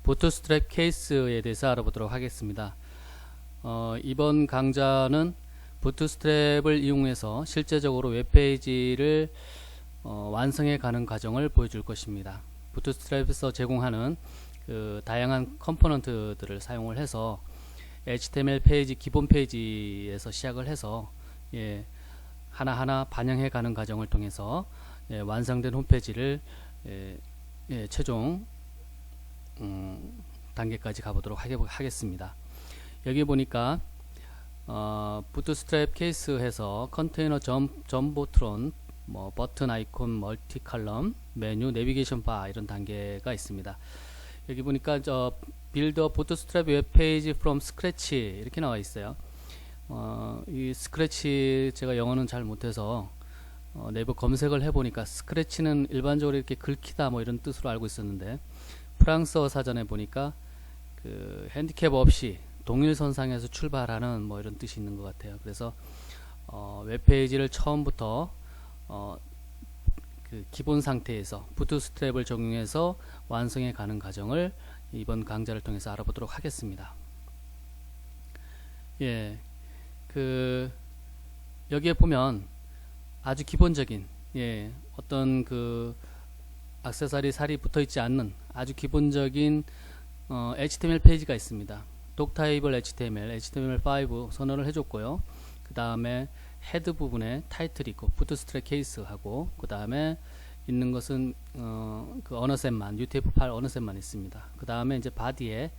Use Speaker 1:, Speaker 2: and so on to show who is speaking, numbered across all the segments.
Speaker 1: 부트스트랩 케이스에 대해서 알아보도록 하겠습니다. 이번 강좌는 부트스트랩을 이용해서 실제적으로 웹페이지를 완성해 가는 과정을 보여줄 것입니다. 부트스트랩에서 제공하는 그 다양한 컴포넌트들을 사용을 해서 HTML 페이지 기본 페이지에서 시작을 해서 하나하나 반영해 가는 과정을 통해서 완성된 홈페이지를 최종 단계까지 가보도록 하겠습니다. 여기 보니까 부트스트랩 케이스에서 컨테이너 점보트론, 버튼 아이콘, 멀티 칼럼, 메뉴, 내비게이션 바 이런 단계가 있습니다. 여기 보니까 빌드 부트스트랩 웹페이지 from scratch 이렇게 나와 있어요. 이 스크래치 제가 영어는 잘 못해서 네이버 검색을 해보니까 스크래치는 일반적으로 이렇게 긁히다 이런 뜻으로 알고 있었는데, 프랑스어 사전에 보니까 그 핸디캡 없이 동일선상에서 출발하는 이런 뜻이 있는 것 같아요. 그래서 웹페이지를 처음부터 그 기본 상태에서 부트스트랩을 적용해서 완성해 가는 과정을 이번 강좌를 통해서 알아보도록 하겠습니다. 여기에 보면 아주 기본적인 어떤 그 액세서리 살이 붙어 있지 않는 아주 기본적인 HTML 페이지가 있습니다. 독타입을 HTML, HTML5 선언을 해줬고요. 그 다음에 헤드 부분에 타이틀이 있고 부트스트랩 케이스하고, 그 다음에 있는 것은 그 언어셋만, UTF-8 언어셋만 있습니다. 그 다음에 이제 바디에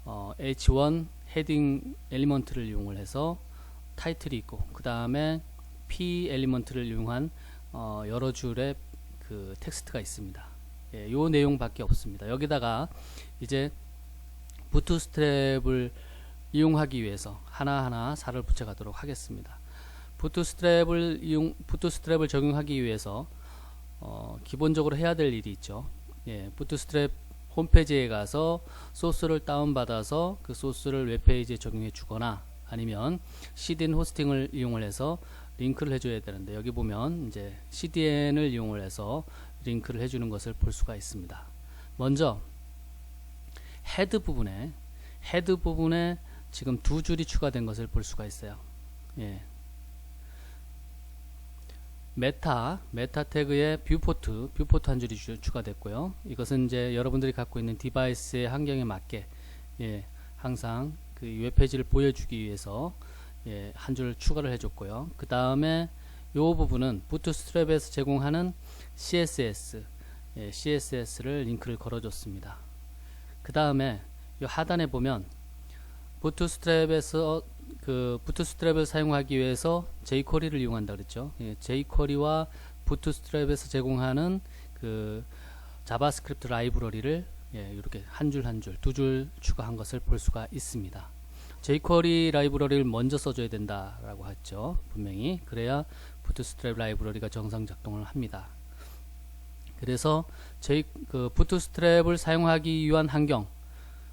Speaker 1: H1 헤딩 엘리먼트를 이용을 해서 타이틀이 있고, 그 다음에 P 엘리먼트를 이용한 여러 줄의 그 텍스트가 있습니다. 요 내용밖에 없습니다. 여기다가 이제 부트스트랩을 이용하기 위해서 하나하나 살을 붙여가도록 하겠습니다. 부트스트랩을 적용하기 위해서 기본적으로 해야 될 일이 있죠. 부트스트랩 홈페이지에 가서 소스를 다운받아서 그 소스를 웹페이지에 적용해 주거나, 아니면 CDN 호스팅을 이용을 해서 링크를 해줘야 되는데, 여기 보면 이제 CDN을 이용을 해서 링크를 해주는 것을 볼 수가 있습니다. 먼저 헤드 부분에 지금 두 줄이 추가된 것을 볼 수가 있어요. 메타 태그에 뷰포트 한 줄이 추가됐고요. 이것은 이제 여러분들이 갖고 있는 디바이스의 환경에 맞게 항상 그 웹페이지를 보여주기 위해서 한 줄 추가를 해줬고요. 그 다음에 요 부분은 부트스트랩에서 제공하는 CSS를 링크를 걸어줬습니다. 그 다음에 요 하단에 보면 부트스트랩을 사용하기 위해서 jQuery를 이용한다 그랬죠. jQuery와 부트스트랩에서 제공하는 그 자바스크립트 라이브러리를 이렇게 한 줄 두 줄 추가한 것을 볼 수가 있습니다. jQuery 라이브러리를 먼저 써줘야 된다라고 했죠. 분명히. 그래야 부트스트랩 라이브러리가 정상 작동을 합니다. 그래서 부트스트랩을 사용하기 위한 환경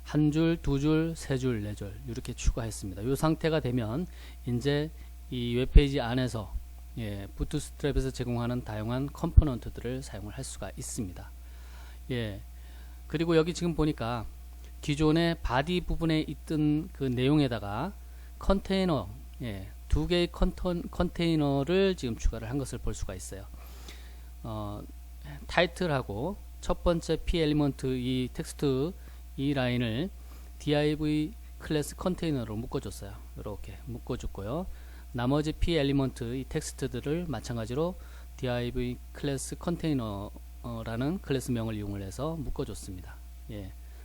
Speaker 1: 한 줄, 두 줄, 세 줄, 네 줄 이렇게 추가했습니다. 이 상태가 되면 이제 이 웹페이지 안에서 부트스트랩에서 제공하는 다양한 컴포넌트들을 사용을 할 수가 있습니다. 그리고 여기 지금 보니까 기존의 바디 부분에 있던 그 내용에다가 컨테이너, 두 개의 컨테이너를 지금 추가를 한 것을 볼 수가 있어요. 타이틀하고 첫 번째 P 엘리먼트 이 텍스트 이 라인을 div 클래스 컨테이너로 묶어줬어요. 이렇게 묶어줬고요. 나머지 P 엘리먼트 이 텍스트들을 마찬가지로 div 클래스 컨테이너라는 클래스명을 이용을 해서 묶어줬습니다.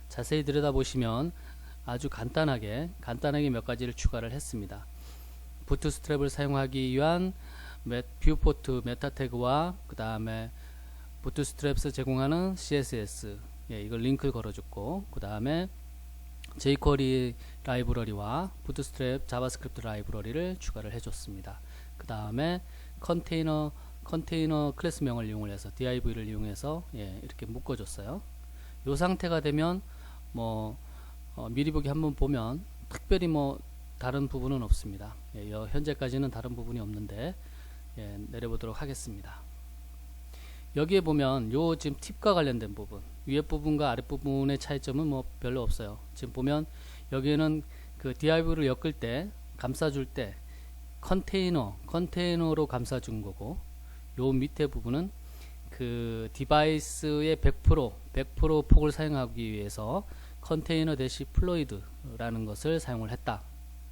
Speaker 1: 자세히 들여다보시면 아주 간단하게 몇 가지를 추가를 했습니다. 부트스트랩을 사용하기 위한 뷰포트 메타 태그와, 그 다음에 부트스트랩에서 제공하는 CSS 이걸 링크를 걸어줬고, 그 다음에 jQuery 라이브러리와 부트스트랩 자바스크립트 라이브러리를 추가를 해줬습니다. 그 다음에 컨테이너 클래스명을 이용을 해서 div를 이용해서 이렇게 묶어줬어요. 이 상태가 되면 미리 보기 한번 보면 특별히 다른 부분은 없습니다. 현재까지는 다른 부분이 없는데 내려보도록 하겠습니다. 여기에 보면 요 지금 팁과 관련된 부분, 위에 부분과 아랫 부분의 차이점은 뭐 별로 없어요. 지금 보면 여기에는 그 div를 엮을 때, 감싸줄 때 컨테이너로 감싸준 거고, 요 밑에 부분은 그 디바이스의 100% 폭을 사용하기 위해서 컨테이너 대시 플로이드라는 것을 사용을 했다.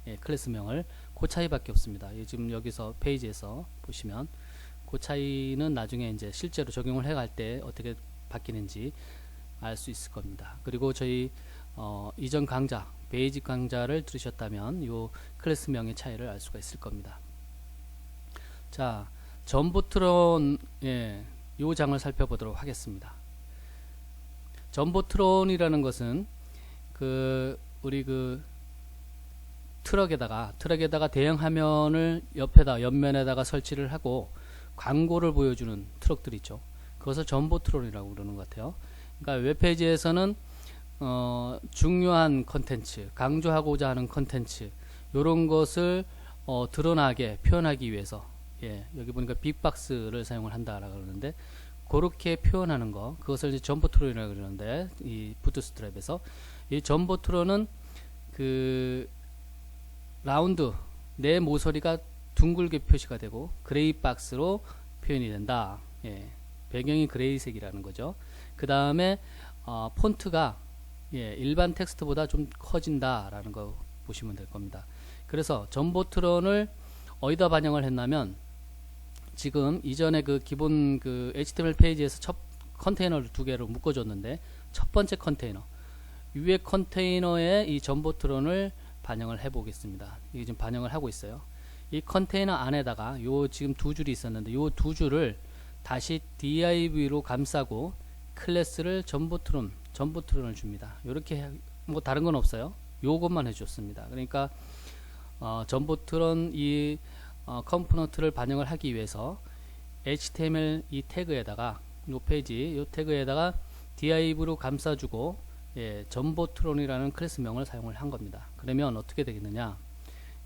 Speaker 1: 예, 클래스명을 그 차이밖에 없습니다. 예, 지금 여기서 페이지에서 보시면 그 차이는 나중에 이제 실제로 적용을 해갈 때 어떻게 바뀌는지 알 수 있을 겁니다. 그리고 저희 이전 강좌, 베이직 강좌를 들으셨다면 요 클래스명의 차이를 알 수가 있을 겁니다. 자, 전보트론, 예, 요 장을 살펴보도록 하겠습니다. 전보트론이라는 것은 우리 트럭에다가 대형 화면을 옆면에다가 설치를 하고 광고를 보여주는 트럭들 있죠. 그것을 전보트론이라고 그러는 것 같아요. 그러니까 웹페이지에서는 중요한 컨텐츠, 강조하고자 하는 컨텐츠, 요런 것을 드러나게 표현하기 위해서, 예, 여기 보니까 빅박스를 사용을 한다라고 그러는데, 그렇게 표현하는 거, 그것을 이제 전보트론이라고 그러는데, 이 부트스트랩에서 이 전보트론은 라운드, 내 모서리가 둥글게 표시가 되고 그레이 박스로 표현이 된다. 예, 배경이 그레이색이라는 거죠. 그 다음에 폰트가, 예, 일반 텍스트보다 좀 커진다라는 거 보시면 될 겁니다. 그래서 전보트론을 어디다 반영을 했냐면, 지금 이전에 기본 HTML 페이지에서 첫 컨테이너를 두 개로 묶어줬는데, 첫 번째 컨테이너, 위에 컨테이너에 이 전보트론을 반영을 해 보겠습니다. 이게 지금 반영을 하고 있어요. 이 컨테이너 안에다가 요 지금 두 줄이 있었는데, 요 두 줄을 다시 div로 감싸고 클래스를 전보트론을 줍니다. 요렇게 뭐 다른 건 없어요. 요것만 해줬습니다. 그러니까 전보트론 이 컴포넌트를 반영을 하기 위해서 HTML 이 태그에다가, 요 페이지 요 태그에다가 div로 감싸주고, 예, 전보트론이라는 클래스명을 사용을 한 겁니다. 그러면 어떻게 되겠느냐?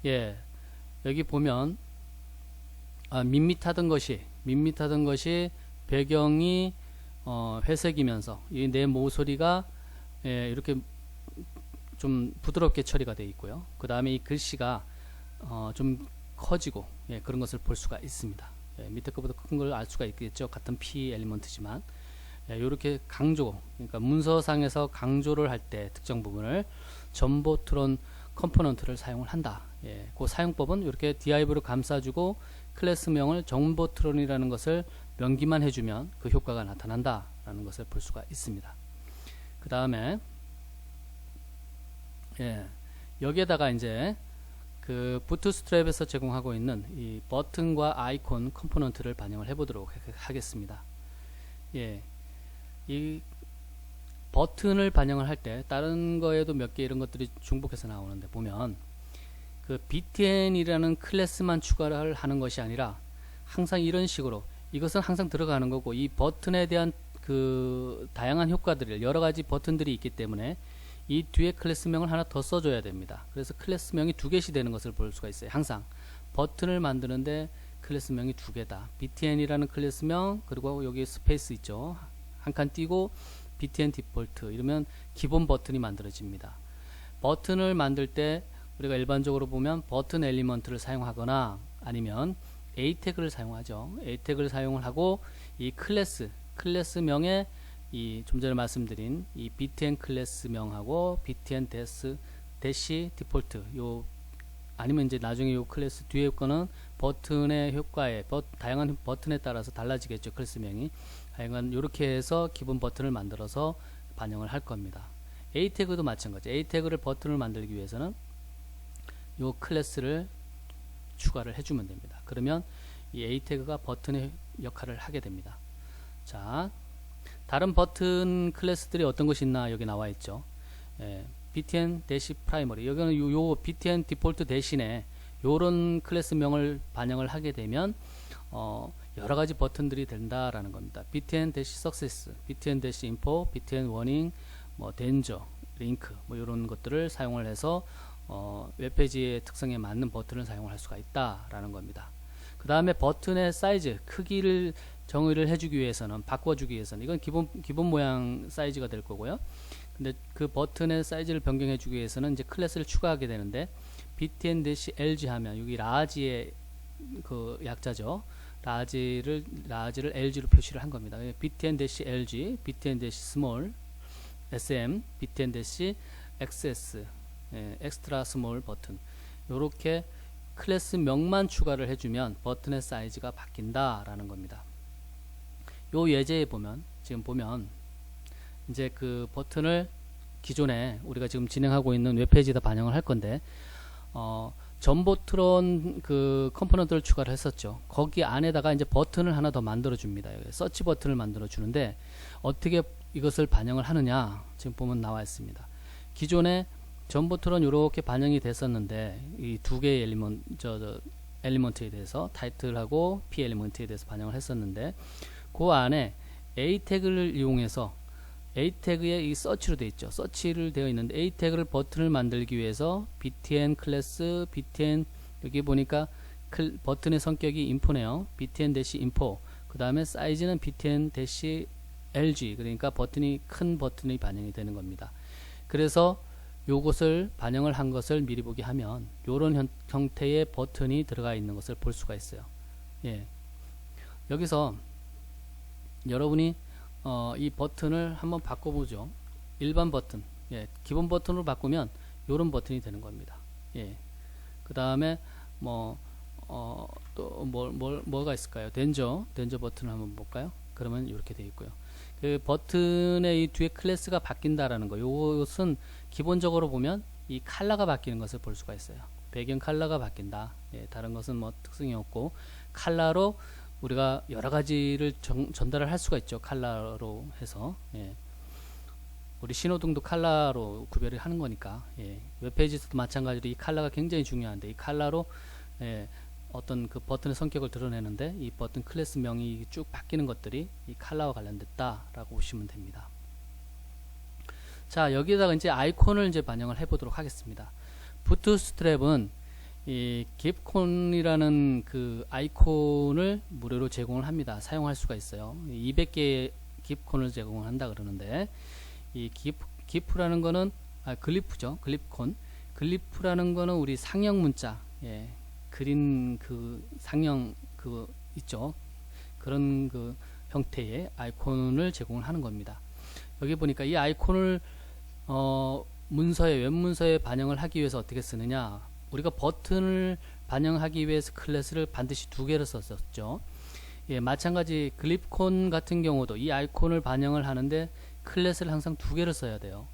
Speaker 1: 예, 여기 보면 밋밋하던 것이 배경이 회색이면서 이 내 모서리가, 예, 이렇게 좀 부드럽게 처리가 되어 있고요. 그 다음에 이 글씨가 좀 커지고, 예, 그런 것을 볼 수가 있습니다. 예, 밑에 것보다 큰 걸 알 수가 있겠죠. 같은 P 엘리먼트지만, 예, 이렇게 그러니까 문서상에서 강조를 할 때 특정 부분을 전보트론 컴포넌트를 사용을 한다. 예, 그 사용법은 이렇게 div로 감싸주고 클래스명을 전보트론이라는 것을 명기만 해주면 그 효과가 나타난다 라는 것을 볼 수가 있습니다. 그 다음에, 예, 여기에다가 이제 부트스트랩에서 제공하고 있는 이 버튼과 아이콘 컴포넌트를 반영을 해보도록 하겠습니다. 예, 이 버튼을 반영을 할 때 다른 거에도 몇 개 이런 것들이 중복해서 나오는데, 보면 btn이라는 클래스만 추가를 하는 것이 아니라 항상 이런 식으로, 이것은 항상 들어가는 거고, 이 버튼에 대한 다양한 효과들을, 여러 가지 버튼들이 있기 때문에 이 뒤에 클래스명을 하나 더 써줘야 됩니다. 그래서 클래스명이 두 개씩 되는 것을 볼 수가 있어요. 항상 버튼을 만드는데 클래스명이 두 개다. btn이라는 클래스명, 그리고 여기 스페이스 있죠. 한 칸 띄고 btn 디폴트 이러면 기본 버튼이 만들어집니다. 버튼을 만들 때 우리가 일반적으로 보면 버튼 엘리먼트를 사용하거나 아니면 a 태그를 사용하죠. a 태그를 사용을 하고 이 클래스명에 이 좀 전에 말씀드린 이 btn 클래스명하고 btn 대시 디폴트, 요 아니면 이제 나중에 요 클래스 뒤에 거는 버튼의 효과에 다양한 버튼에 따라서 달라지겠죠. 클래스명이 하여간 요렇게 해서 기본 버튼을 만들어서 반영을 할 겁니다. a 태그도 마찬가지. a 태그를 버튼을 만들기 위해서는 요 클래스를 추가를 해주면 됩니다. 그러면 이 a 태그가 버튼의 역할을 하게 됩니다. 자, 다른 버튼 클래스들이 어떤 것이 있나 여기 나와 있죠. 예, btn 대시 프라이머리, 여기는 요 btn 디폴트 대신에 요런 클래스명을 반영을 하게 되면 여러 가지 버튼들이 된다라는 겁니다. btn 대시 석세스, btn 대시 인포, btn 워닝, 뭐 덴저, 링크, 뭐 이런 것들을 사용을 해서 웹페이지의 특성에 맞는 버튼을 사용할 수가 있다라는 겁니다. 그 다음에 버튼의 사이즈, 크기를 정의를 해주기 위해서는, 바꿔주기 위해서는, 이건 기본 모양 사이즈가 될 거고요. 근데 그 버튼의 사이즈를 변경해주기 위해서는 이제 클래스를 추가하게 되는데, btn-lg 하면 여기 라지의 그 약자죠. 라지를 lg로 표시를 한 겁니다. btn-lg, btn-small, sm, btn-xs, extra small 버튼, 요렇게 클래스 명만 추가를 해주면 버튼의 사이즈가 바뀐다 라는 겁니다. 요 예제에 보면, 지금 보면 이제 그 버튼을 기존에 우리가 지금 진행하고 있는 웹페이지에다 반영을 할 건데, 전보트론 그 컴포넌트를 추가를 했었죠. 거기 안에다가 이제 버튼을 하나 더 만들어 줍니다. 서치 버튼을 만들어 주는데, 어떻게 이것을 반영을 하느냐, 지금 보면 나와 있습니다. 기존에 전보트론 이렇게 반영이 됐었는데, 이 두 개의 엘리먼트에 대해서, 타이틀하고 p 엘리먼트에 대해서 반영을 했었는데, 그 안에 a 태그를 이용해서, a 태그에 이 서치로 되어 있죠. 서치를 되어 있는데, a 태그를 버튼을 만들기 위해서 btn 클래스, btn, 여기 보니까 버튼의 성격이 info네요. btn-info, 그 다음에 사이즈는 btn-lg, 그러니까 버튼이, 큰 버튼이 반영이 되는 겁니다. 그래서 요것을 반영을 한 것을 미리 보기 하면 요런 형태의 버튼이 들어가 있는 것을 볼 수가 있어요. 예. 여기서 여러분이 이 버튼을 한번 바꿔보죠. 일반 버튼, 예, 기본 버튼으로 바꾸면 요런 버튼이 되는 겁니다. 예. 그 다음에 또 뭐가 있을까요? 덴저 버튼을 한번 볼까요? 그러면 이렇게 되어 있고요. 그 버튼의 이 뒤에 클래스가 바뀐다라는 거, 요것은 기본적으로 보면 이 컬러가 바뀌는 것을 볼 수가 있어요. 배경 컬러가 바뀐다. 예, 다른 것은 뭐 특성이 없고, 컬러로 우리가 여러 가지를 전달을 할 수가 있죠. 컬러로 해서. 예. 우리 신호등도 컬러로 구별을 하는 거니까. 예. 웹페이지에서도 마찬가지로 이 컬러가 굉장히 중요한데, 이 컬러로 예, 어떤 그 버튼의 성격을 드러내는데, 이 버튼 클래스명이 쭉 바뀌는 것들이 이 컬러와 관련됐다 라고 보시면 됩니다. 자, 여기에다가 이제 아이콘을 이제 반영을 해 보도록 하겠습니다. 부트스트랩은 이 깁콘이라는 그 아이콘을 무료로 제공을 합니다. 사용할 수가 있어요. 200개의 깁콘을 제공을 한다 그러는데, 이 기프라는 거는 글리프죠. 글리프콘. 글리프라는 거는 우리 상형 문자, 예, 그린 그 상형 그 있죠. 그런 그 형태의 아이콘을 제공을 하는 겁니다. 여기 보니까 이 아이콘을 문서에, 웹문서에 반영을 하기 위해서 어떻게 쓰느냐, 우리가 버튼을 반영하기 위해서 클래스를 반드시 두 개를 썼었죠. 예, 마찬가지 글립콘 같은 경우도 이 아이콘을 반영을 하는데 클래스를 항상 두 개를 써야 돼요.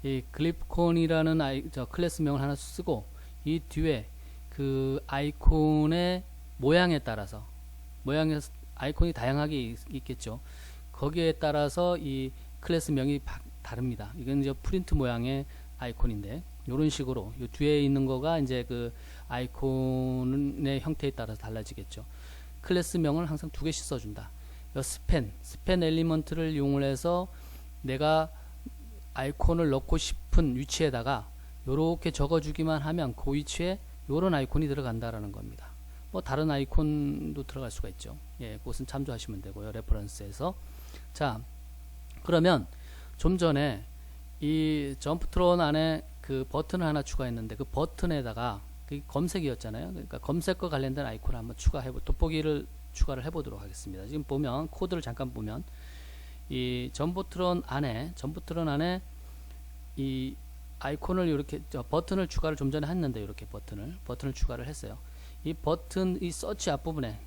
Speaker 1: 이 글립콘이라는 클래스명을 하나 쓰고, 이 뒤에 그 아이콘의 모양에 따라서, 아이콘이 다양하게 있겠죠. 거기에 따라서 이 클래스명이 다릅니다. 이건 이제 프린트 모양의 아이콘인데, 이런 식으로 이 뒤에 있는 거가 이제 그 아이콘의 형태에 따라서 달라지겠죠. 클래스명을 항상 두 개씩 써준다. 스팬 엘리먼트를 이용을 해서 내가 아이콘을 넣고 싶은 위치에다가 이렇게 적어주기만 하면 그 위치에 이런 아이콘이 들어간다라는 겁니다. 뭐 다른 아이콘도 들어갈 수가 있죠. 예, 그것은 참조하시면 되고요. 레퍼런스에서. 자, 그러면 좀 전에 이 점프트론 안에 그 버튼을 하나 추가했는데, 그 버튼에다가 그 검색이었잖아요. 그러니까 검색과 관련된 아이콘을 한번 돋보기를 추가를 해보도록 하겠습니다. 지금 보면 코드를 잠깐 보면 이 점프트론 안에 이 아이콘을 이렇게 버튼을 추가를 좀 전에 했는데, 이렇게 버튼을 추가를 했어요. 이 버튼, 이 서치 앞부분에,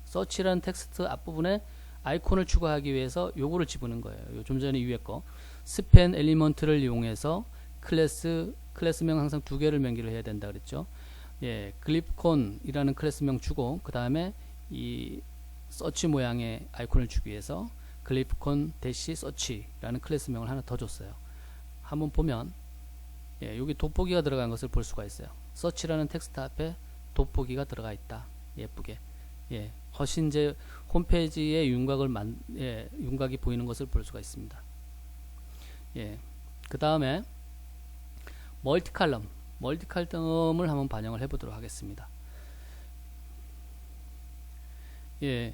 Speaker 1: 서치라는 텍스트 앞부분에 아이콘을 추가하기 위해서 요거를 집어넣은 거예요. 좀 전에 위에 거 스팬 엘리먼트를 이용해서 클래스명 항상 두 개를 명기를 해야 된다 그랬죠. 예, 글립콘이라는 클래스명 주고, 그 다음에 이 서치 모양의 아이콘을 주기 위해서 글립콘 대시 서치라는 클래스명을 하나 더 줬어요. 한번 보면 예, 여기 돋보기가 들어간 것을 볼 수가 있어요. 서치라는 텍스트 앞에 돋보기가 들어가 있다. 예쁘게. 예, 훨씬 이제 홈페이지의 윤곽이 보이는 것을 볼 수가 있습니다. 예, 그 다음에 멀티칼럼을 한번 반영을 해보도록 하겠습니다. 예,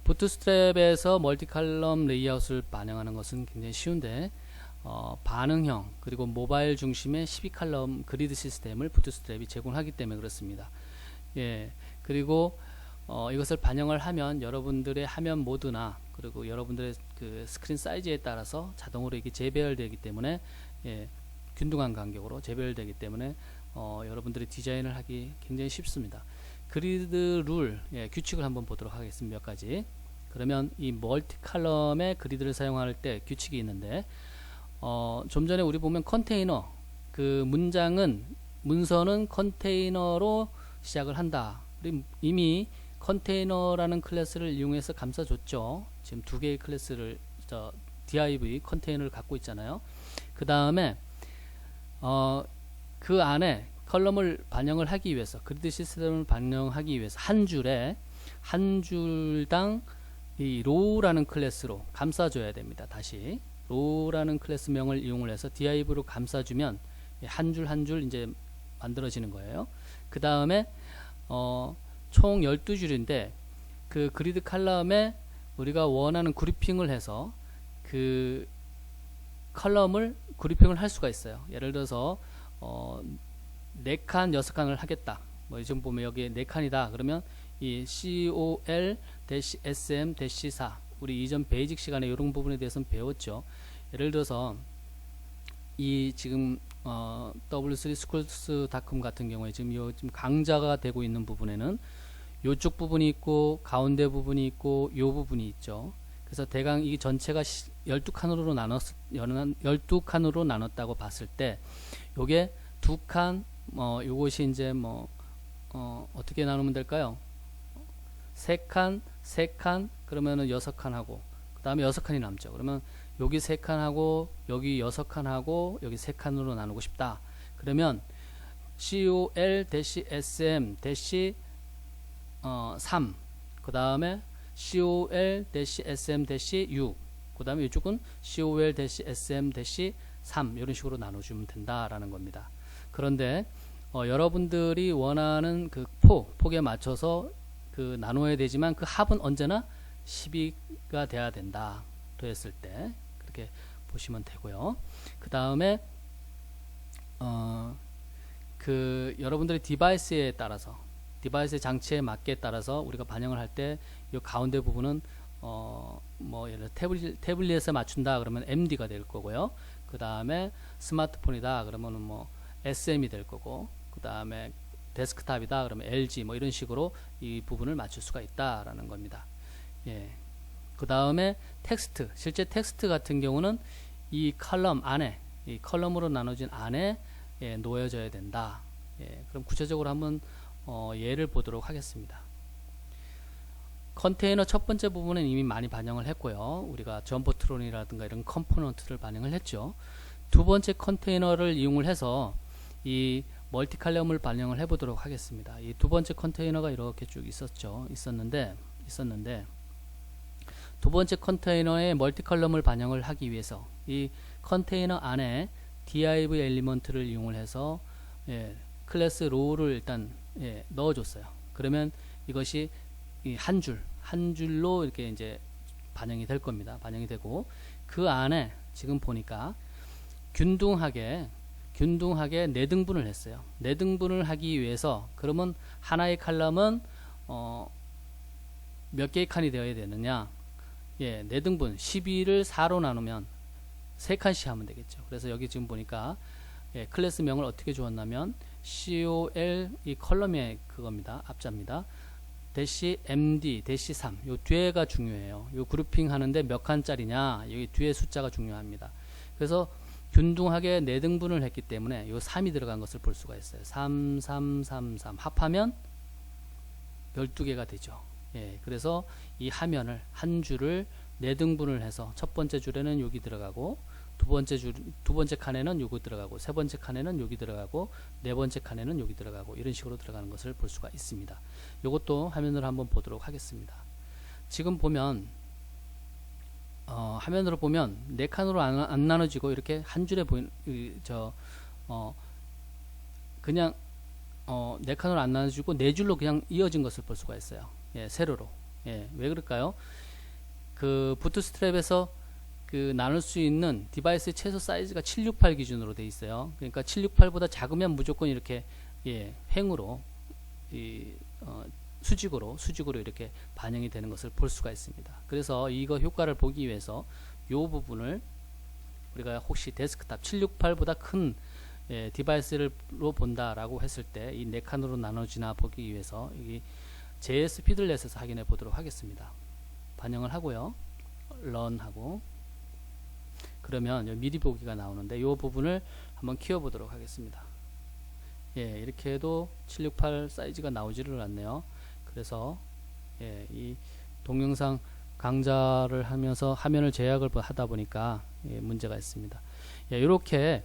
Speaker 1: 부트스트랩에서 멀티칼럼 레이아웃을 반영하는 것은 굉장히 쉬운데 반응형 그리고 모바일 중심의 12칼럼 그리드 시스템을 부트스트랩이 제공하기 때문에 그렇습니다. 예, 그리고 이것을 반영을 하면 여러분들의 화면 모드나 그리고 여러분들의 그 스크린 사이즈에 따라서 자동으로 이게 재배열되기 때문에 예, 균등한 간격으로 재배열되기 때문에 여러분들이 디자인을 하기 굉장히 쉽습니다. 그리드 룰, 예, 규칙을 한번 보도록 하겠습니다. 몇 가지. 그러면 이 멀티 칼럼의 그리드를 사용할 때 규칙이 있는데 좀 전에 우리 보면 컨테이너 그 문서는 컨테이너로 시작을 한다. 우리 이미 컨테이너라는 클래스를 이용해서 감싸줬죠. 지금 두 개의 클래스를 div 컨테이너를 갖고 있잖아요. 그 다음에 그 안에 컬럼을 반영을 하기 위해서 그리드 시스템을 반영하기 위해서 한 줄당 이 row라는 클래스로 감싸줘야 됩니다. 다시 row라는 클래스명을 이용을 해서 div로 감싸주면 한 줄 한 줄 이제 만들어지는 거예요. 그 다음에 총 12줄인데 그 그리드 칼럼에 우리가 원하는 그룹핑을 해서 그 컬럼을 그룹핑을 할 수가 있어요. 예를 들어서 4칸 6칸을 하겠다. 뭐 지금 보면 여기 4칸이다. 그러면 이 COL-SM-4 우리 이전 베이직 시간에 이런 부분에 대해서는 배웠죠. 예를 들어서 이 지금 w3schools.com 같은 경우에 지금 강좌가 되고 있는 부분에는 요쪽 부분이 있고 가운데 부분이 있고 요 부분이 있죠. 그래서 대강 이 전체가 12칸으로 나눴다고 봤을 때 요게 2칸 요것이 이제 어떻게 나누면 될까요? 3칸, 3칸 그러면은 6칸 하고 그 다음에 6칸이 남죠. 그러면 여기 3칸 하고 여기 6칸 하고 여기 3칸으로 나누고 싶다. 그러면 COL-SM-3 그 다음에 COL-SM-6 그 다음에 이쪽은 COL-SM-3 이런 식으로 나눠주면 된다라는 겁니다. 그런데 여러분들이 원하는 그 폭에 맞춰서 그 나눠야 되지만 그 합은 언제나 12가 돼야 된다. 됐을 때 그렇게 보시면 되고요. 그 다음에 그 여러분들의 디바이스에 따라서 디바이스 장치에 맞게 따라서 우리가 반영을 할 때 이 가운데 부분은 뭐 예를 들어 태블릿에 맞춘다 그러면 MD가 될 거고요. 그 다음에 스마트폰이다 그러면은 뭐 SM이 될 거고 그 다음에 데스크탑이다 그러면 LG 뭐 이런 식으로 이 부분을 맞출 수가 있다라는 겁니다. 예. 그 다음에 텍스트, 실제 텍스트 같은 경우는 이 컬럼 안에, 이 컬럼으로 나눠진 안에 예, 놓여져야 된다. 예, 그럼 구체적으로 한번 예를 보도록 하겠습니다. 컨테이너 첫 번째 부분은 이미 많이 반영을 했고요. 우리가 점퍼트론이라든가 이런 컴포넌트를 반영을 했죠. 두 번째 컨테이너를 이용을 해서 이 멀티칼럼을 반영을 해보도록 하겠습니다. 이 두 번째 컨테이너가 이렇게 쭉 있었는데 두 번째 컨테이너에 멀티컬럼을 반영을 하기 위해서 이 컨테이너 안에 div 엘리먼트를 이용을 해서 예, 클래스 row를 일단 예, 넣어줬어요. 그러면 이것이 한 줄로 이렇게 이제 반영이 될 겁니다. 반영이 되고 그 안에 지금 보니까 균등하게 4등분을 했어요. 4등분을 하기 위해서 그러면 하나의 칼럼은 몇 개의 칸이 되어야 되느냐? 예, 4등분 12를 4로 나누면 3칸씩 하면 되겠죠. 그래서 여기 지금 보니까 예, 클래스명을 어떻게 주었냐면 COL 이 컬럼의 그겁니다. 앞자입니다. 대시 MD 대시 3 요 뒤에가 중요해요. 요 그룹핑 하는데 몇 칸짜리냐 여기 뒤에 숫자가 중요합니다. 그래서 균등하게 4등분을 했기 때문에 요 3이 들어간 것을 볼 수가 있어요. 3, 3, 3, 3 합하면 12개가 되죠. 예, 그래서 이 화면을 한 줄을 4등분을 해서 첫 번째 줄에는 여기 들어가고 두 번째 칸에는 요거 들어가고 세 번째 칸에는 여기 들어가고 네 번째 칸에는 여기 들어가고 이런 식으로 들어가는 것을 볼 수가 있습니다. 요것도 화면으로 한번 보도록 하겠습니다. 지금 보면 화면으로 보면 4칸으로 안 나눠지고 이렇게 한 줄에 보이는 그냥 4칸으로 안 나눠지고 4줄로 그냥 이어진 것을 볼 수가 있어요. 예, 세로로. 예, 왜 그럴까요? 그 부트스트랩에서 그 나눌 수 있는 디바이스의 최소 사이즈가 768 기준으로 돼 있어요. 그러니까 768보다 작으면 무조건 이렇게 예, 횡으로 수직으로 이렇게 반영이 되는 것을 볼 수가 있습니다. 그래서 이거 효과를 보기 위해서 이 부분을 우리가 혹시 데스크탑 768보다 큰 예, 디바이스로 본다라고 했을 때 이 네 칸으로 나눠지나 보기 위해서 이 JS 피들렛에서 확인해 보도록 하겠습니다. 반영을 하고요. 런하고 그러면 미리 보기가 나오는데 이 부분을 한번 키워 보도록 하겠습니다. 예, 이렇게 해도 768 사이즈가 나오지를 않네요. 그래서 예, 이 동영상 강좌를 하면서 화면을 제약을 하다 보니까 예, 문제가 있습니다. 예, 이렇게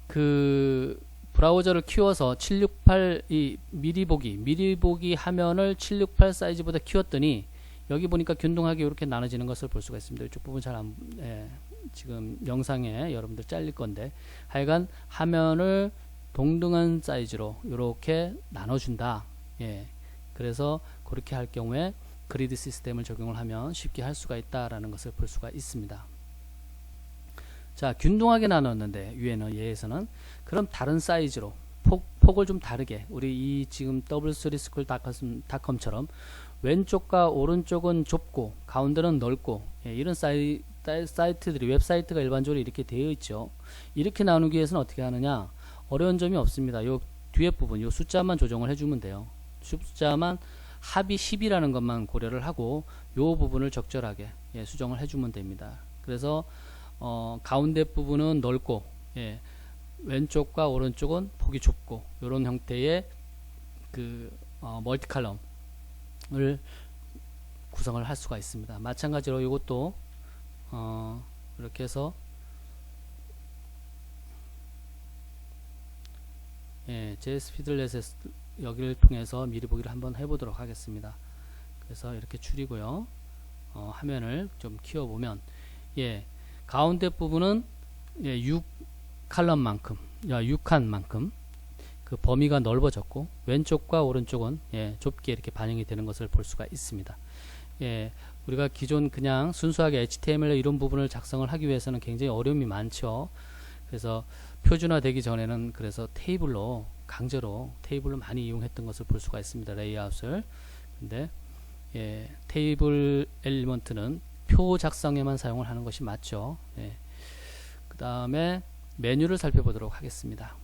Speaker 1: 그 브라우저를 키워서 768 이 미리 보기 화면을 768 사이즈보다 키웠더니 여기 보니까 균등하게 이렇게 나눠지는 것을 볼 수가 있습니다. 이쪽 부분 잘 안, 예, 지금 영상에 여러분들 잘릴 건데 하여간 화면을 동등한 사이즈로 이렇게 나눠준다. 예, 그래서 그렇게 할 경우에 그리드 시스템을 적용을 하면 쉽게 할 수가 있다라는 것을 볼 수가 있습니다. 자, 균등하게 나눴는데 위에는 얘에서는 그럼 다른 사이즈로 폭을 좀 다르게 우리 이 지금 w3school.com처럼 왼쪽과 오른쪽은 좁고 가운데는 넓고 예, 이런 사이트들이 웹사이트가 일반적으로 이렇게 되어 있죠. 이렇게 나누기 위해서는 어떻게 하느냐? 어려운 점이 없습니다. 요 뒤에 부분 요 숫자만 조정을 해주면 돼요. 숫자만 합이 10이라는 것만 고려를 하고 요 부분을 적절하게 예, 수정을 해주면 됩니다. 그래서 가운데 부분은 넓고 예, 왼쪽과 오른쪽은 폭이 좁고 이런 형태의 그 멀티 칼럼을 구성을 할 수가 있습니다. 마찬가지로 이것도 이렇게 해서 예, JS 피들렛에 여기를 통해서 미리 보기를 한번 해보도록 하겠습니다. 그래서 이렇게 줄이고요. 화면을 좀 키워보면 예, 가운데 부분은 예, 6칸만큼 그 범위가 넓어졌고 왼쪽과 오른쪽은 예, 좁게 이렇게 반영이 되는 것을 볼 수가 있습니다. 예, 우리가 기존 그냥 순수하게 HTML 이런 부분을 작성을 하기 위해서는 굉장히 어려움이 많죠. 그래서 표준화 되기 전에는 그래서 강제로 테이블로 많이 이용했던 것을 볼 수가 있습니다. 레이아웃을. 근데 예, 테이블 엘리먼트는 표 작성에만 사용을 하는 것이 맞죠. 예. 그 다음에 메뉴를 살펴보도록 하겠습니다.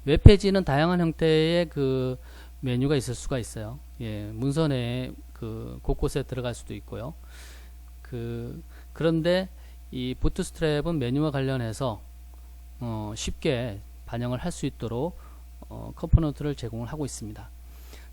Speaker 1: 웹페이지는 다양한 형태의 그 메뉴가 있을 수가 있어요. 예, 문서에 그 곳곳에 들어갈 수도 있고요. 그런데 이 부트스트랩은 메뉴와 관련해서 쉽게 반영을 할 수 있도록 컴포넌트를 제공을 하고 있습니다.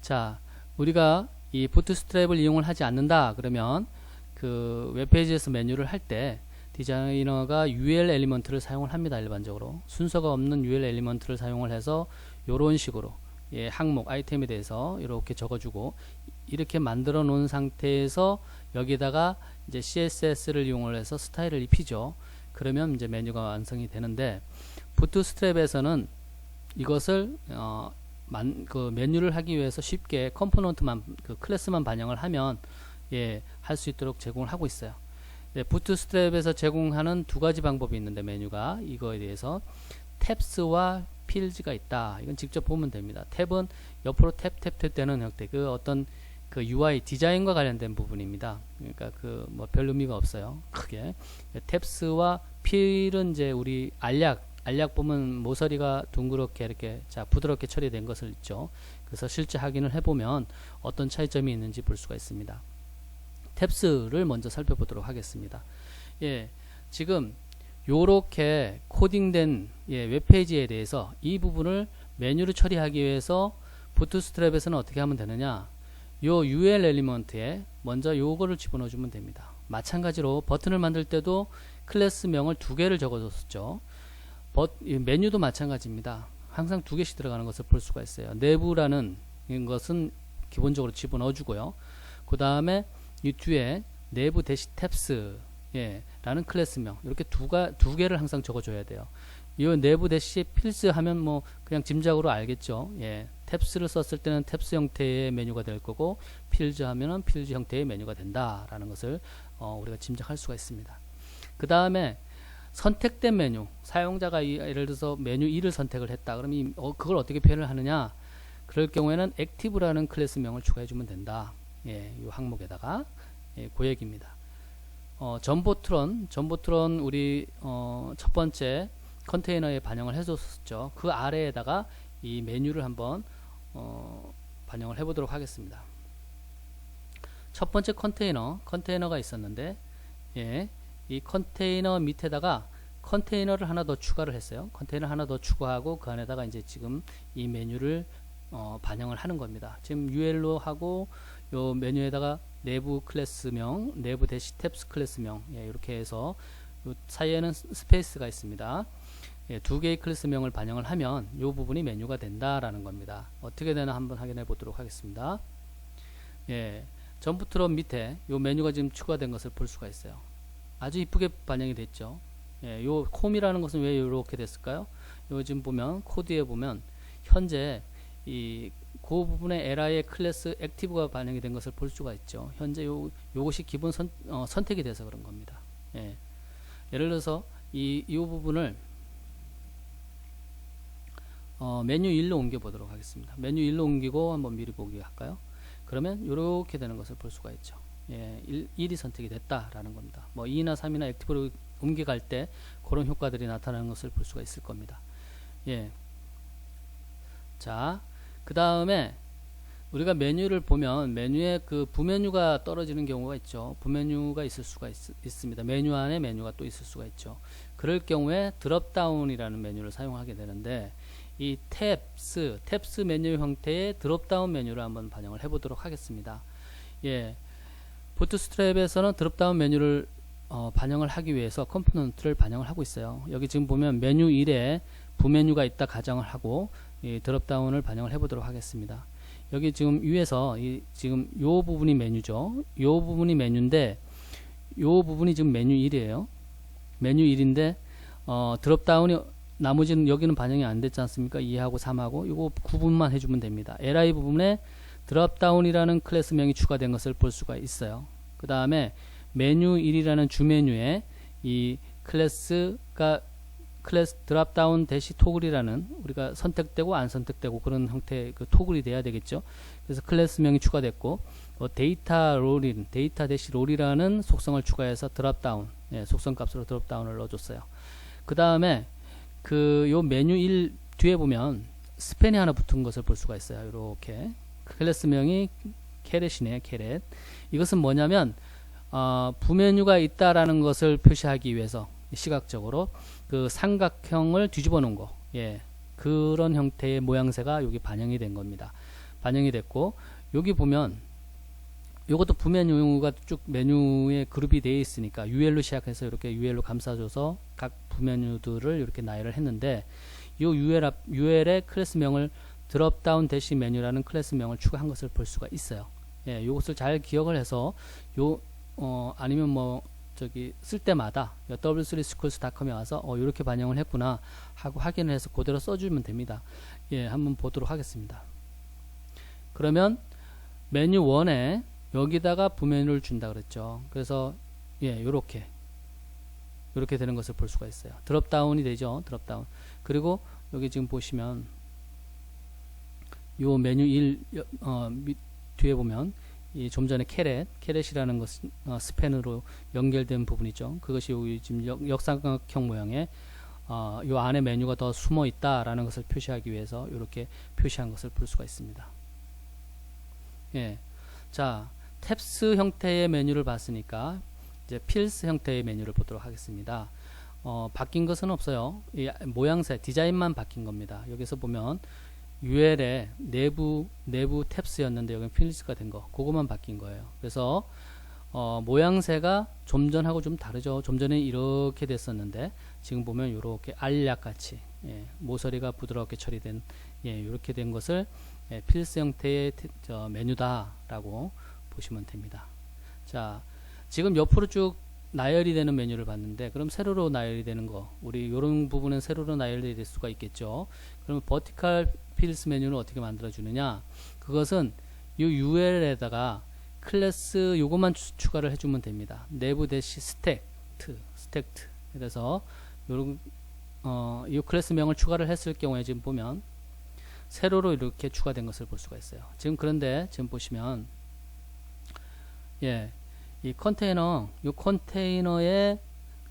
Speaker 1: 자, 우리가 이 부트스트랩을 이용을 하지 않는다 그러면 그 웹페이지에서 메뉴를 할 때 디자이너가 UL 엘리먼트를 사용을 합니다. 일반적으로 순서가 없는 UL 엘리먼트를 사용을 해서 이런 식으로 예, 항목 아이템에 대해서 이렇게 적어주고 이렇게 만들어 놓은 상태에서 여기다가 이제 CSS를 이용을 해서 스타일을 입히죠. 그러면 이제 메뉴가 완성이 되는데 부트스트랩에서는 이것을 그 메뉴를 하기 위해서 쉽게 컴포넌트만 그 클래스만 반영을 하면 예, 할 수 있도록 제공을 하고 있어요. 네, 부트스트랩에서 제공하는 두 가지 방법이 있는데 메뉴가 이거에 대해서 탭스와 필즈가 있다. 이건 직접 보면 됩니다. 탭은 옆으로 탭 되는 형태 그 어떤 그 UI 디자인과 관련된 부분입니다. 그러니까 그 뭐 별 의미가 없어요. 크게. 탭스와 필은 이제 우리 알약 보면 모서리가 둥그렇게 이렇게 자 부드럽게 처리된 것을 있죠. 그래서 실제 확인을 해보면 어떤 차이점이 있는지 볼 수가 있습니다. 탭스를 먼저 살펴보도록 하겠습니다. 예, 지금 요렇게 코딩된 예, 웹페이지에 대해서 이 부분을 메뉴를 처리하기 위해서 부트스트랩에서는 어떻게 하면 되느냐, 요 UL 엘리먼트에 먼저 요거를 집어넣어 주면 됩니다. 마찬가지로 버튼을 만들 때도 클래스명을 두 개를 적어줬었죠. 메뉴도 마찬가지입니다. 항상 두 개씩 들어가는 것을 볼 수가 있어요. 내부라는 것은 기본적으로 집어넣어 주고요. 그 다음에 이 뒤에 내부 대시 탭스 예, 라는 클래스명 이렇게 두 개를 항상 적어줘야 돼요. 이 내부 대시 필스 하면 뭐 그냥 짐작으로 알겠죠. 예, 탭스를 썼을 때는 탭스 형태의 메뉴가 될 거고 필즈 하면은 필즈 형태의 메뉴가 된다라는 것을 우리가 짐작할 수가 있습니다. 그 다음에 선택된 메뉴, 사용자가 예를 들어서 메뉴 2를 선택을 했다. 그러면 그걸 어떻게 표현을 하느냐? 그럴 경우에는 액티브라는 클래스명을 추가해 주면 된다. 예, 이 항목에다가 그 얘기입니다. 전보트론 우리 첫 번째 컨테이너에 반영을 해줬었죠. 그 아래에다가 이 메뉴를 한번 반영을 해보도록 하겠습니다. 첫 번째 컨테이너가 있었는데, 예, 이 컨테이너 밑에다가 컨테이너를 하나 더 추가를 했어요. 컨테이너 하나 더 추가하고 그 안에다가 이제 지금 이 메뉴를 반영을 하는 겁니다. 지금 UL로 하고 요 메뉴에다가 내부 클래스명, 내부 대시 탭스 클래스명, 예, 이렇게 해서 요 사이에는 스페이스가 있습니다. 예, 두 개의 클래스명을 반영을 하면 이 부분이 메뉴가 된다라는 겁니다. 어떻게 되나 한번 확인해 보도록 하겠습니다. 예, 전부트론 밑에 이 메뉴가 지금 추가된 것을 볼 수가 있어요. 아주 이쁘게 반영이 됐죠. 예, 요 콤이라는 것은 왜 이렇게 됐을까요? 요 지금 보면 코드에 보면 현재 그 부분에 LI의 클래스 액티브가 반영이 된 것을 볼 수가 있죠. 현재 요것이 기본 선택이 돼서 그런 겁니다. 예, 예를 들어서 이 부분을 메뉴 1로 옮겨 보도록 하겠습니다. 메뉴 1로 옮기고 한번 미리 보기 할까요? 그러면 이렇게 되는 것을 볼 수가 있죠. 예, 1이 선택이 됐다라는 겁니다. 뭐 2나 3이나 액티브로 옮겨갈 때 그런 효과들이 나타나는 것을 볼 수가 있을 겁니다. 예. 자, 그 다음에 우리가 메뉴를 보면 메뉴에 그 부메뉴가 떨어지는 경우가 있죠. 부메뉴가 있을 수가 있습니다. 메뉴 안에 메뉴가 또 있을 수가 있죠. 그럴 경우에 드롭다운이라는 메뉴를 사용하게 되는데 이 탭스 메뉴 형태의 드롭다운 메뉴를 한번 반영을 해보도록 하겠습니다. 예, 부트스트랩에서는 드롭다운 메뉴를 반영을 하기 위해서 컴포넌트를 반영을 하고 있어요. 여기 지금 보면 메뉴 1에 부메뉴가 있다 가정을 하고 이 드롭다운을 반영을 해보도록 하겠습니다. 여기 지금 위에서 지금 요 부분이 메뉴죠. 요 부분이 메뉴인데 요 부분이 지금 메뉴 1이에요. 메뉴 1인데 드롭다운이 나머지는 여기는 반영이 안 됐지 않습니까? 2하고 3하고 이거 구분만 해주면 됩니다. li 부분에 드롭다운이라는 클래스명이 추가된 것을 볼 수가 있어요. 그 다음에 메뉴 1이라는 주메뉴에 이 클래스 드롭다운 대시 토글이라는 우리가 선택되고 안 선택되고 그런 형태의 그 토글이 돼야 되겠죠. 그래서 클래스명이 추가됐고 데이터 대시 롤이라는 속성을 추가해서 드롭다운, 예, 속성 값으로 드롭다운을 넣어줬어요. 그 다음에 요 메뉴 1 뒤에 보면 스팬이 하나 붙은 것을 볼 수가 있어요. 이렇게 클래스명이 캐렛이네요. 캐렛. 이것은 뭐냐면 부메뉴가 있다라는 것을 표시하기 위해서 시각적으로 그 삼각형을 뒤집어 놓은 거, 예, 그런 형태의 모양새가 여기 반영이 된 겁니다. 반영이 됐고 여기 보면 요것도 부메뉴가 쭉 메뉴에 그룹이 되어 있으니까 UL로 시작해서 이렇게 UL로 감싸줘서 각 부메뉴들을 이렇게 나열을 했는데 요 UL의 클래스명을 드롭다운 대시 메뉴라는 클래스명을 추가한 것을 볼 수가 있어요. 예, 요것을 잘 기억을 해서 아니면 뭐 저기 쓸 때마다 w3schools.com에 와서 이렇게 반영을 했구나 하고 확인을 해서 그대로 써주면 됩니다. 예, 한번 보도록 하겠습니다. 그러면 메뉴 1에 여기다가 부메뉴를 준다 그랬죠. 그래서 예, 요렇게 되는 것을 볼 수가 있어요. 드롭다운이 되죠. 드롭다운. 그리고 여기 지금 보시면 요 메뉴 1 뒤에 보면 좀 전에 캐렛이라는 것은 스팬으로 연결된 부분이죠. 그것이 여기 지금 역삼각형 모양의 요 안에 메뉴가 더 숨어 있다라는 것을 표시하기 위해서 이렇게 표시한 것을 볼 수가 있습니다. 예, 자, 탭스 형태의 메뉴를 봤으니까 이제 필스 형태의 메뉴를 보도록 하겠습니다. 바뀐 것은 없어요. 이 모양새, 디자인만 바뀐 겁니다. 여기서 보면 UL의 내부 탭스였는데 여기는 필스가 된 거, 그것만 바뀐 거예요. 그래서 모양새가 좀 전하고 좀 다르죠. 좀 전에 이렇게 됐었는데 지금 보면 이렇게 알약같이, 예, 모서리가 부드럽게 처리된, 예, 이렇게 된 것을, 예, 필스 형태의 메뉴다라고 보시면 됩니다. 자, 지금 옆으로 쭉 나열이 되는 메뉴를 봤는데, 그럼 세로로 나열이 되는 거, 우리 요런 부분은 세로로 나열이 될 수가 있겠죠. 그럼 버티컬 필스 메뉴를 어떻게 만들어 주느냐, 그것은 이 URL에다가 클래스 요것만 추가를 해주면 됩니다. 내부 대시 스택트 그래서 요런 이 클래스명을 추가를 했을 경우에 지금 보면 세로로 이렇게 추가된 것을 볼 수가 있어요. 지금 그런데 지금 보시면 이 컨테이너에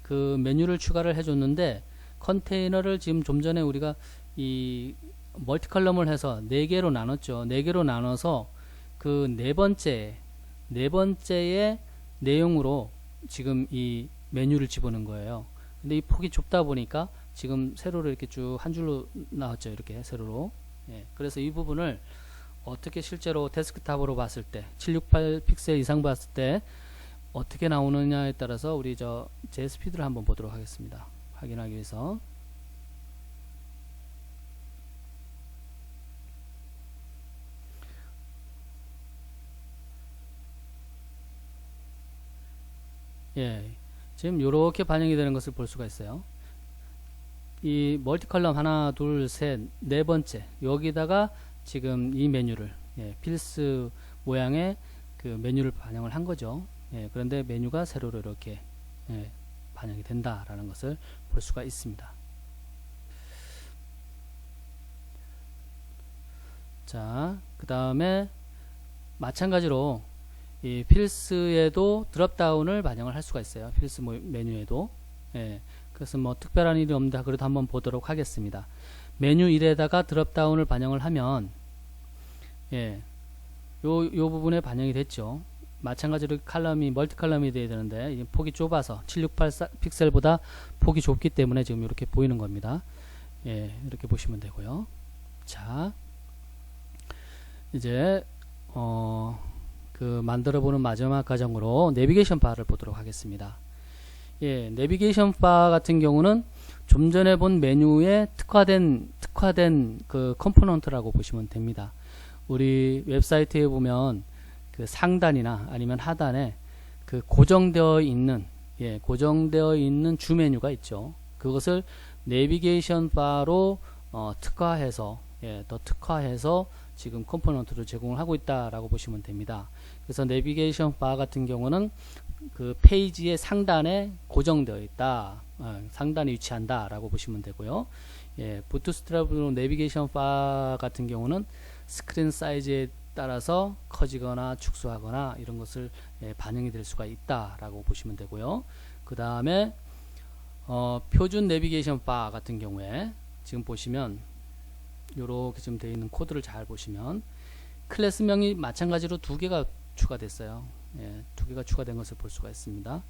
Speaker 1: 그 메뉴를 추가를 해줬는데, 컨테이너를 지금 좀 전에 우리가 이 멀티 컬럼을 해서 4개로 나눴죠. 4개로 나눠서 그 네 번째의 내용으로 지금 이 메뉴를 집어넣은 거예요. 근데 이 폭이 좁다 보니까 지금 세로로 이렇게 쭉 한 줄로 나왔죠. 이렇게 세로로. 그래서 이 부분을 어떻게 실제로 데스크탑으로 봤을 때 768 픽셀 이상 봤을 때 어떻게 나오느냐에 따라서 우리 제 스피드를 한번 보도록 하겠습니다. 확인하기 위해서. 지금 이렇게 반영이 되는 것을 볼 수가 있어요. 이 멀티 컬럼 하나, 둘, 셋, 네 번째 여기다가 지금 이 메뉴를 필스 모양의 그 메뉴를 반영을 한 거죠. 그런데 메뉴가 세로로 이렇게 반영이 된다라는 것을 볼 수가 있습니다. 자, 그 다음에 마찬가지로 이 필스에도 드롭다운을 반영을 할 수가 있어요. 필스 메뉴에도. 그래서 뭐 특별한 일이 없는데 그래도 한번 보도록 하겠습니다. 메뉴 1에다가 드롭다운을 반영을 하면 요 부분에 반영이 됐죠. 마찬가지로 칼럼이 멀티 컬럼이 돼야 되는데 폭이 좁아서 768 픽셀보다 폭이 좁기 때문에 지금 이렇게 보이는 겁니다. 이렇게 보시면 되고요. 자, 이제 그 만들어보는 마지막 과정으로 내비게이션 바를 보도록 하겠습니다. 내비게이션 바 같은 경우는 좀 전에 본 메뉴에 특화된 그 컴포넌트라고 보시면 됩니다. 우리 웹사이트에 보면 그 상단이나 아니면 하단에 그 고정되어 있는 주 메뉴가 있죠. 그것을 내비게이션 바로 특화해서 더 특화해서 지금 컴포넌트를 제공을 하고 있다라고 보시면 됩니다. 그래서 내비게이션 바 같은 경우는 그 페이지의 상단에 고정되어 있다, 상단에 위치한다 라고 보시면 되고요. 부트스트랩으로 내비게이션 바 같은 경우는 스크린 사이즈에 따라서 커지거나 축소하거나 이런 것을 반영이 될 수가 있다 라고 보시면 되고요. 그 다음에 표준 내비게이션 바 같은 경우에 지금 보시면 요렇게 지금 되어 있는 코드를 잘 보시면 클래스명이 마찬가지로 2개가 추가됐어요. 2개가 추가된 것을 볼 수가 있습니다.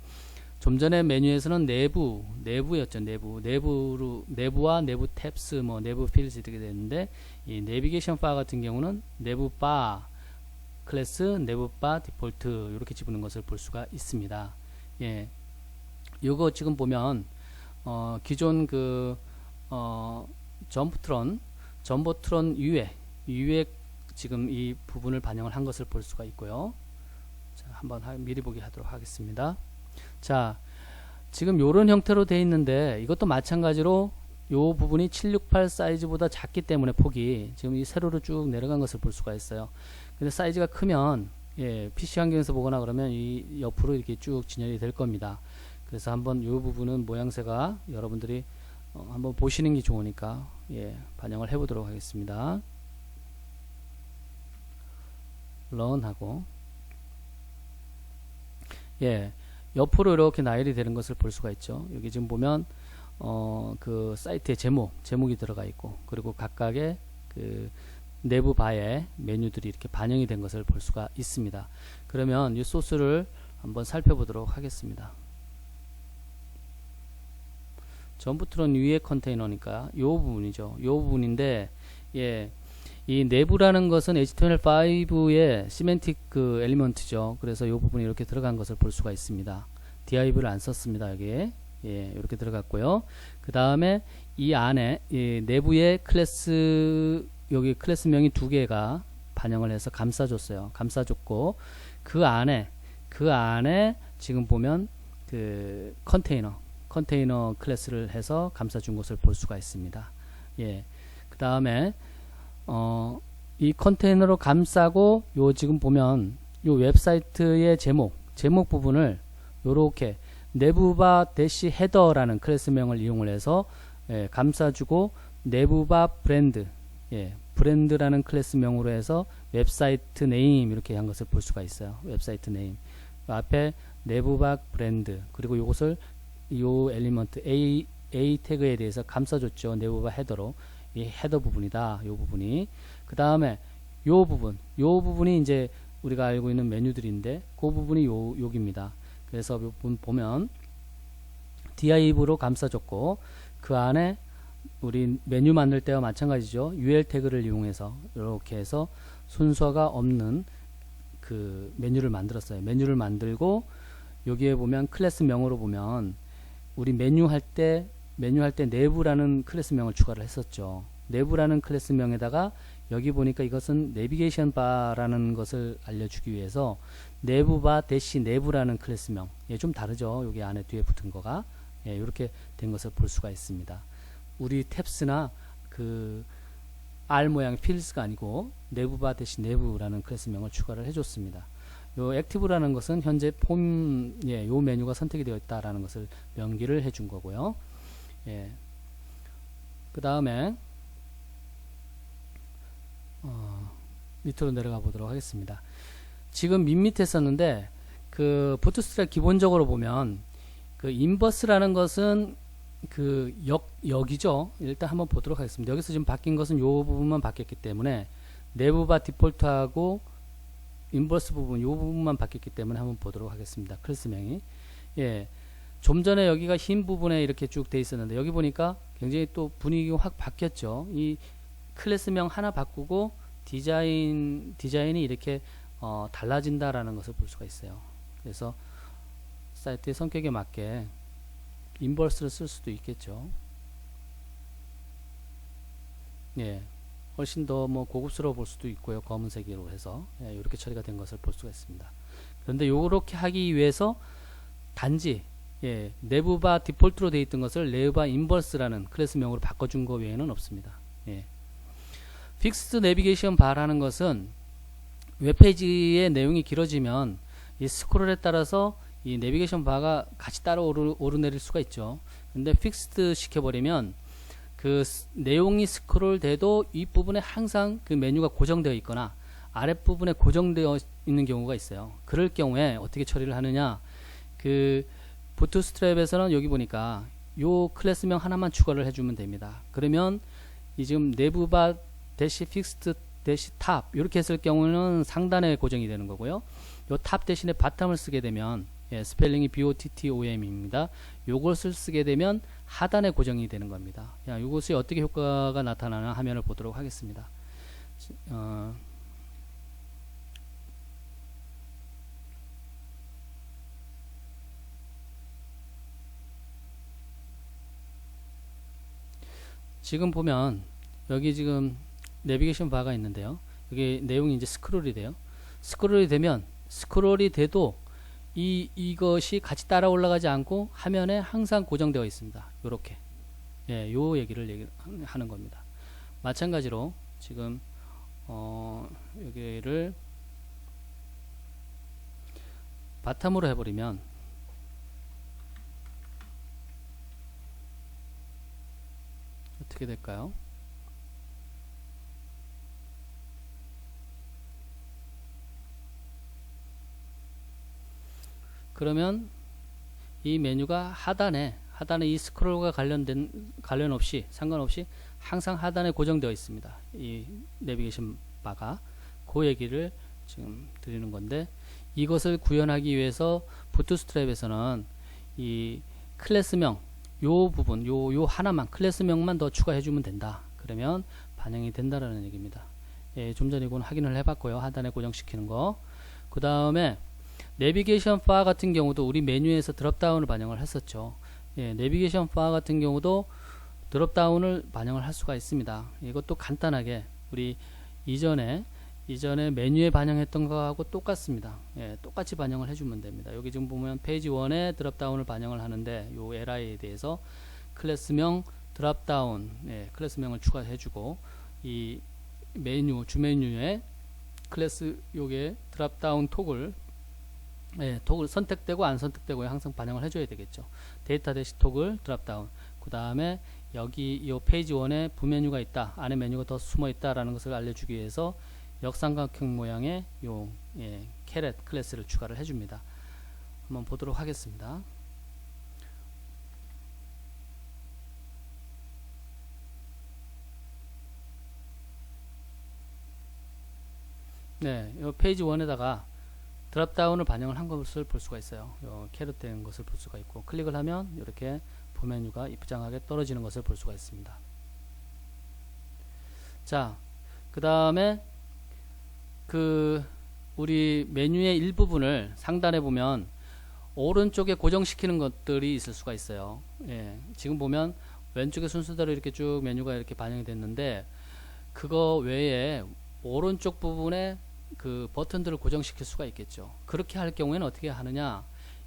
Speaker 1: 좀 전에 메뉴에서는 내부였죠. 내부와 내부 탭스, 뭐 내부 필드 이렇게 되는데, 이 내비게이션 바 같은 경우는 내부 바 클래스, 내부 바 디폴트 이렇게 집어넣은 것을 볼 수가 있습니다. 요거 지금 보면 기존 그 점보트론 위에 지금 이 부분을 반영을 한 것을 볼 수가 있고요. 자, 한번 미리 보기 하도록 하겠습니다. 자, 지금 요런 형태로 되어 있는데 이것도 마찬가지로 요 부분이 768 사이즈보다 작기 때문에 폭이 지금 이 세로로 쭉 내려간 것을 볼 수가 있어요. 근데 사이즈가 크면 PC 환경에서 보거나 그러면 이 옆으로 이렇게 쭉 진열이 될 겁니다. 그래서 한번 요 부분은 모양새가 여러분들이 한번 보시는 게 좋으니까 반영을 해 보도록 하겠습니다. 런하고 옆으로 이렇게 나열이 되는 것을 볼 수가 있죠. 여기 지금 보면 그 사이트의 제목이 들어가 있고, 그리고 각각의 그 내부 바에 메뉴들이 이렇게 반영이 된 것을 볼 수가 있습니다. 그러면 이 소스를 한번 살펴보도록 하겠습니다. 점부트론 위에 컨테이너니까 요 부분이죠. 요 부분인데 이 내부라는 것은 HTML5의 시멘틱 그 엘리먼트죠. 그래서 이 부분이 이렇게 들어간 것을 볼 수가 있습니다. div를 안 썼습니다. 여기에 이렇게 들어갔고요. 그 다음에 이 안에 내부의 여기 클래스명이 2개가 반영을 해서 감싸줬어요. 감싸줬고 그 안에 지금 보면 그 컨테이너 클래스를 해서 감싸준 것을 볼 수가 있습니다. 예. 그 다음에 이 컨테이너로 감싸고 요 지금 보면 요 웹사이트의 제목 부분을 요렇게 내부바 대시 헤더라는 클래스명을 이용을 해서 감싸주고 내부바 브랜드 브랜드라는 클래스명으로 해서 웹사이트 네임 이렇게 한 것을 볼 수가 있어요. 웹사이트 네임 그 앞에 내부바 브랜드 그리고 요것을 요 엘리먼트 A 태그에 대해서 감싸줬죠. 내부바 헤더로 이 헤더 부분이다. 요 부분이 그 다음에 요 부분이 이제 우리가 알고 있는 메뉴들인데 그 부분이 여기입니다. 그래서 요 부분 보면 div로 감싸줬고 그 안에 우리 메뉴 만들 때와 마찬가지죠. UL 태그를 이용해서 이렇게 해서 순서가 없는 그 메뉴를 만들었어요. 메뉴를 만들고 여기에 보면 클래스명으로 보면 우리 메뉴 할 때 내부라는 클래스명을 추가를 했었죠. 내부라는 클래스명에다가 여기 보니까 이것은 내비게이션 바라는 것을 알려주기 위해서 내부바 대시 내부라는 클래스명 좀 다르죠. 여기 안에 뒤에 붙은 거가 이렇게 된 것을 볼 수가 있습니다. 우리 탭스나 그 R 모양의 필드가 아니고 내부바 대시 내부라는 클래스명을 추가를 해줬습니다. 요 액티브라는 것은 현재 폼 요 메뉴가 선택이 되어 있다라는 것을 명기를 해준 거고요. 그 다음에 밑으로 내려가 보도록 하겠습니다. 지금 밑에 썼는데 그 부트스트랩 기본적으로 보면 그 인버스라는 것은 그 여기죠. 일단 한번 보도록 하겠습니다. 여기서 지금 바뀐 것은 요 부분만 바뀌었기 때문에 내부바 디폴트하고 인버스 부분 요 부분만 바뀌었기 때문에 한번 보도록 하겠습니다. 클래스명이 좀 전에 여기가 흰 부분에 이렇게 쭉 돼 있었는데 여기 보니까 굉장히 또 분위기가 확 바뀌었죠. 이 클래스명 하나 바꾸고 디자인이 이렇게 달라진다라는 것을 볼 수가 있어요. 그래서 사이트의 성격에 맞게 인버스를 쓸 수도 있겠죠. 훨씬 더 뭐 고급스러워 볼 수도 있고요. 검은색으로 해서 이렇게 처리가 된 것을 볼 수가 있습니다. 그런데 요렇게 하기 위해서 단지 내부바 디폴트로 되어 있던 것을 내부바 인버스라는 클래스명으로 바꿔준 거 외에는 없습니다. 픽스드 내비게이션 바라는 것은 웹페이지의 내용이 길어지면 이 스크롤에 따라서 이 내비게이션 바가 같이 따라 오르내릴 수가 있죠. 근데 픽스드 시켜버리면 그 내용이 스크롤 돼도 윗부분에 항상 그 메뉴가 고정되어 있거나 아랫부분에 고정되어 있는 경우가 있어요. 그럴 경우에 어떻게 처리를 하느냐, 그 부트스트랩에서는 여기 보니까 요 클래스명 하나만 추가를 해주면 됩니다. 그러면 이 지금 내부바 대시 픽스드 대시 탑 이렇게 했을 경우는 상단에 고정이 되는 거고요. 요 탑 대신에 바텀을 쓰게 되면 스펠링이 BOTTOM입니다. 요것을 쓰게 되면 하단에 고정이 되는 겁니다. 이것이 어떻게 효과가 나타나나 화면을 보도록 하겠습니다. 지금 보면 여기 지금 내비게이션 바가 있는데요. 여기 내용이 이제 스크롤이 돼요. 스크롤이 되면 스크롤이 돼도 이것이 같이 따라 올라가지 않고 화면에 항상 고정되어 있습니다. 요렇게 요 얘기를 하는 겁니다. 마찬가지로 지금 여기를 바텀으로 해버리면 어떻게 될까요? 그러면 이 메뉴가 하단에 이 스크롤과 상관없이 항상 하단에 고정되어 있습니다. 이 내비게이션 바가 그 얘기를 지금 드리는 건데, 이것을 구현하기 위해서 부트스트랩에서는 이 클래스명 요 부분 요 하나만 클래스명만 더 추가해 주면 된다. 그러면 반영이 된다라는 얘기입니다. 좀 전에 이건 확인을 해봤고요. 하단에 고정시키는 거. 그 다음에 내비게이션 바 같은 경우도 우리 메뉴에서 드롭다운을 반영을 했었죠. 내비게이션 바 같은 경우도 드롭다운을 반영을 할 수가 있습니다. 이것도 간단하게 우리 이전에 이전에 메뉴에 반영했던 거하고 똑같습니다. 예, 똑같이 반영을 해주면 됩니다. 여기 지금 보면 페이지 1에 드롭다운을 반영을 하는데 요 li에 대해서 클래스명 드롭다운, 예, 클래스명을 추가해주고 이 메뉴 주메뉴에 클래스 요게 드롭다운 토글, 예, 토글 선택되고 안 선택되고 항상 반영을 해줘야 되겠죠. 데이터 대시 토글 드롭다운. 그 다음에 여기 이 페이지 1에 부메뉴가 있다, 안에 메뉴가 더 숨어 있다라는 것을 알려주기 위해서 역삼각형 모양의 요, 예, 캐럿 클래스를 추가를 해줍니다. 한번 보도록 하겠습니다. 네, 요 페이지 1에다가 드롭다운을 반영을 한 것을 볼 수가 있어요. 요 캐럿 된 것을 볼 수가 있고, 클릭을 하면 이렇게 부메뉴가 입장하게 떨어지는 것을 볼 수가 있습니다. 자, 그 다음에 우리 메뉴의 일부분을 상단에 보면 오른쪽에 고정시키는 것들이 있을 수가 있어요. 예, 지금 보면 왼쪽에 순서대로 이렇게 쭉 메뉴가 이렇게 반영이 됐는데, 그거 외에 오른쪽 부분에 그 버튼들을 고정시킬 수가 있겠죠. 그렇게 할 경우에는 어떻게 하느냐,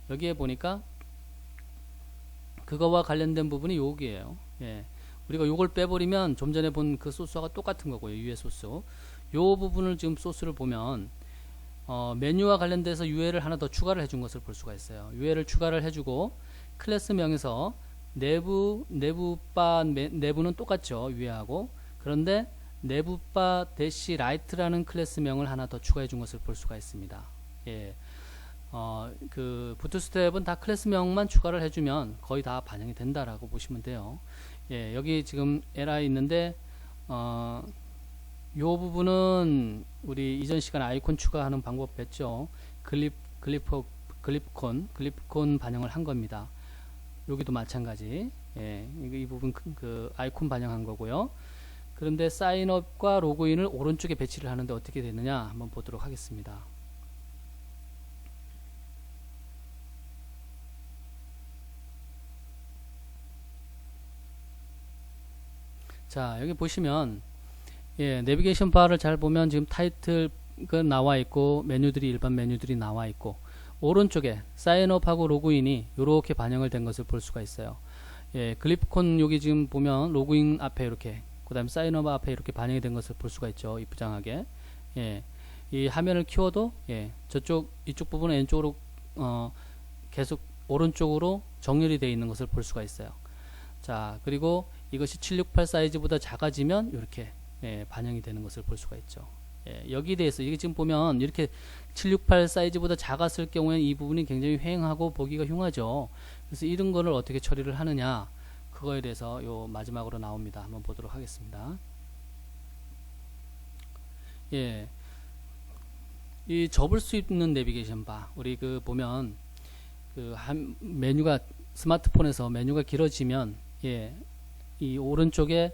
Speaker 1: 여기에 보니까 그거와 관련된 부분이 여기에요. 예, 우리가 요걸 빼버리면 좀 전에 본 그 소스와 똑같은 거고요. 위에 소스 요 부분을 지금 소스를 보면 메뉴와 관련돼서 UL을 하나 더 추가를 해준 것을 볼 수가 있어요. UL을 추가를 해주고 클래스명에서 내부는 똑같죠, 위에하고. 그런데 내부바 대시 라이트라는 클래스명을 하나 더 추가해 준 것을 볼 수가 있습니다. 예, 그 부트스트랩은 다 클래스명만 추가를 해주면 거의 다 반영이 된다라고 보시면 돼요. 예, 여기 지금 li 있는데 요 부분은 우리 이전 시간에 아이콘 추가하는 방법 뵀죠. 글리프콘 반영을 한 겁니다. 여기도 마찬가지. 예, 이 부분 그 아이콘 반영한 거고요. 그런데 사인업과 로그인을 오른쪽에 배치를 하는데 어떻게 되느냐 한번 보도록 하겠습니다. 자, 여기 보시면, 예, 내비게이션 바를 잘 보면 지금 타이틀은 나와 있고 메뉴들이 일반 메뉴들이 나와 있고, 오른쪽에 사인업하고 로그인이 이렇게 반영을 된 것을 볼 수가 있어요. 예, 글리프콘 여기 지금 보면 로그인 앞에 이렇게, 그 다음에 사인업 앞에 이렇게 반영이 된 것을 볼 수가 있죠. 이쁘장하게. 예, 이 화면을 키워도, 예, 이쪽 부분은 왼쪽으로 계속 오른쪽으로 정렬이 되어 있는 것을 볼 수가 있어요. 자, 그리고 이것이 768 사이즈보다 작아지면 이렇게, 예, 반영이 되는 것을 볼 수가 있죠. 예, 여기에 대해서 이게 지금 보면 이렇게 768 사이즈보다 작았을 경우에 이 부분이 굉장히 휑하고 보기가 흉하죠. 그래서 이런 거를 어떻게 처리를 하느냐, 그거에 대해서 요 마지막으로 나옵니다. 한번 보도록 하겠습니다. 예, 이 접을 수 있는 내비게이션 바, 우리 보면 메뉴가, 스마트폰에서 메뉴가 길어지면, 예, 이 오른쪽에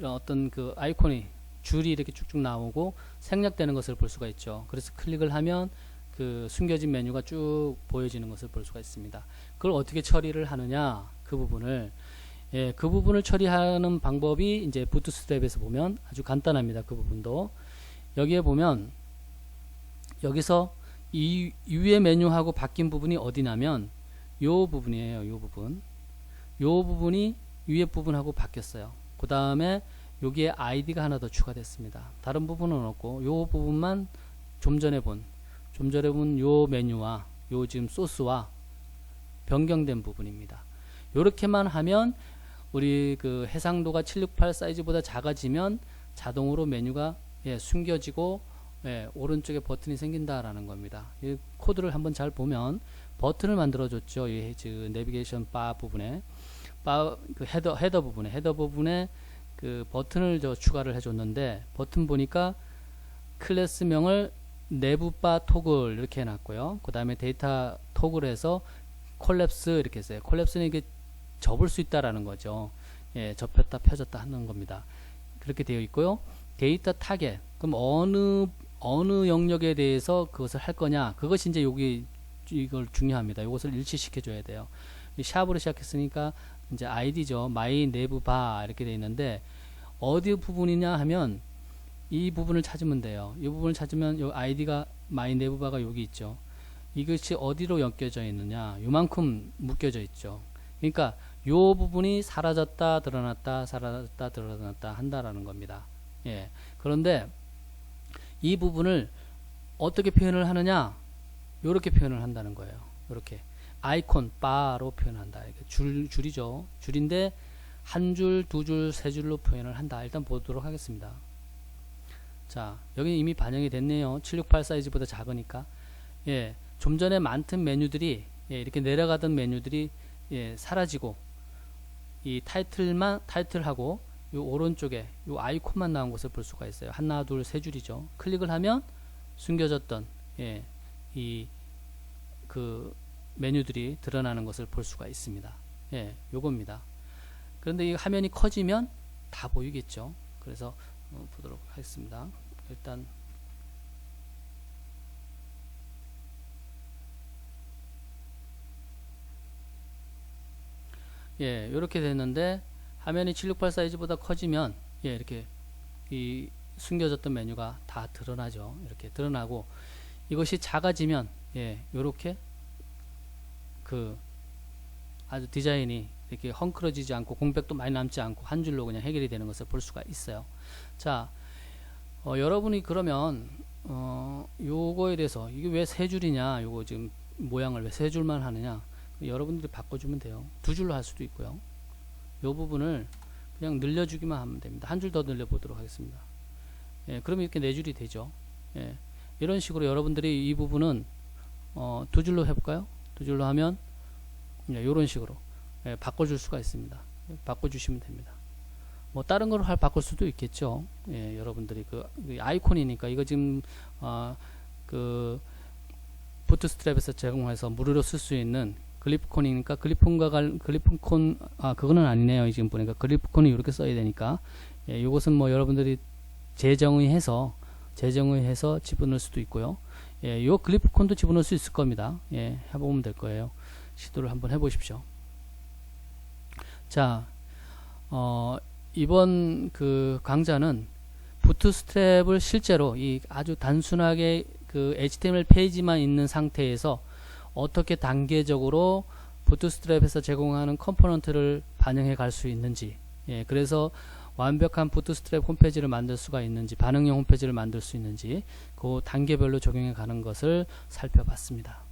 Speaker 1: 어떤 아이콘이 줄이 이렇게 쭉쭉 나오고 생략되는 것을 볼 수가 있죠. 그래서 클릭을 하면 숨겨진 메뉴가 쭉 보여지는 것을 볼 수가 있습니다. 그걸 어떻게 처리를 하느냐, 그 부분을, 예, 그 부분을 처리하는 방법이 이제 부트스트랩에서 보면 아주 간단합니다. 그 부분도 여기에 보면, 여기서 이 위에 메뉴하고 바뀐 부분이 어디냐면 요 부분이에요. 요 부분이 위에 부분하고 바뀌었어요. 그 다음에 여기에 아이디가 하나 더 추가됐습니다. 다른 부분은 없고 요 부분만 좀 전에 본 요 메뉴와 요 지금 소스와 변경된 부분입니다. 요렇게만 하면 우리 해상도가 768 사이즈보다 작아지면 자동으로 메뉴가, 예, 숨겨지고, 예, 오른쪽에 버튼이 생긴다라는 겁니다. 이 코드를 한번 잘 보면 버튼을 만들어 줬죠. 이 내비게이션 바 부분에, 헤더 부분에 버튼을 추가를 해 줬는데, 버튼 보니까 클래스명을 내부 바 토글 이렇게 해놨고요. 그 다음에 데이터 토글에서 콜랩스 이렇게 했어요. 콜랩스는 이게 접을 수 있다라는 거죠. 예, 접혔다 펴졌다 하는 겁니다. 그렇게 되어 있고요. 데이터 타겟, 그럼 어느 영역에 대해서 그것을 할 거냐, 그것이 이제 이걸 중요합니다. 이것을 일치시켜 줘야 돼요. 샵으로 시작했으니까 이제 아이디죠. 마이 내부 바 이렇게 되어 있는데 어디 부분이냐 하면 이 부분을 찾으면 돼요. 이 부분을 찾으면 요 아이디가 my navbar가 여기 있죠. 이것이 어디로 엮여져 있느냐, 요만큼 묶여져 있죠. 그러니까 요 부분이 사라졌다 드러났다 사라졌다 드러났다 한다라는 겁니다. 예. 그런데 이 부분을 어떻게 표현을 하느냐, 요렇게 표현을 한다는 거예요. 요렇게 아이콘 바로 표현한다. 줄이죠. 줄인데 한 줄, 두 줄, 세 줄로 표현을 한다. 일단 보도록 하겠습니다. 자, 여기 이미 반영이 됐네요. 768 사이즈보다 작으니까. 예, 좀 전에 많던 메뉴들이, 예, 이렇게 내려가던 메뉴들이, 예, 사라지고 이 타이틀하고 요 오른쪽에 요 아이콘만 나온 것을 볼 수가 있어요. 하나, 둘, 세 줄이죠. 클릭을 하면 숨겨졌던, 예, 이 그 메뉴들이 드러나는 것을 볼 수가 있습니다. 예, 요겁니다. 그런데 이 화면이 커지면 다 보이겠죠. 그래서 보도록 하겠습니다. 일단 예, 이렇게 됐는데 화면이 768 사이즈보다 커지면, 예, 이렇게 이 숨겨졌던 메뉴가 다 드러나죠. 이렇게 드러나고, 이것이 작아지면, 예, 요렇게 그 아주 디자인이 이렇게 헝클어지지 않고 공백도 많이 남지 않고 한 줄로 그냥 해결이 되는 것을 볼 수가 있어요. 자, 여러분이 그러면 요거에 대해서 이게 왜 세 줄이냐, 요거 지금 모양을 왜 세 줄만 하느냐, 여러분들이 바꿔주면 돼요. 두 줄로 할 수도 있고요. 요 부분을 그냥 늘려주기만 하면 됩니다. 한 줄 더 늘려보도록 하겠습니다. 예, 그러면 이렇게 네 줄이 되죠. 예, 이런 식으로 여러분들이 이 부분은 두 줄로 해볼까요? 두 줄로 하면, 예, 이런 식으로, 예, 바꿔줄 수가 있습니다. 예, 바꿔주시면 됩니다. 뭐 다른 걸 바꿀 수도 있겠죠. 예, 여러분들이 그 아이콘이니까 이거 지금 그 부트스트랩에서 제공해서 무료로 쓸 수 있는 글리프콘이니까 글리프콘 그거는 아니네요. 지금 보니까 글리프콘이 이렇게 써야 되니까, 예, 이것은 뭐 여러분들이 재정의해서 집어넣을 수도 있고요. 예, 요 글리프콘도 집어넣을 수 있을 겁니다. 예, 해보면 될 거예요. 시도를 한번 해보십시오. 자, 이번 그 강좌는 부트스트랩을 실제로 이 아주 단순하게 그 HTML 페이지만 있는 상태에서 어떻게 단계적으로 부트스트랩에서 제공하는 컴포넌트를 반영해 갈 수 있는지, 예, 그래서 완벽한 부트스트랩 홈페이지를 만들 수가 있는지, 반응형 홈페이지를 만들 수 있는지, 그 단계별로 적용해 가는 것을 살펴봤습니다.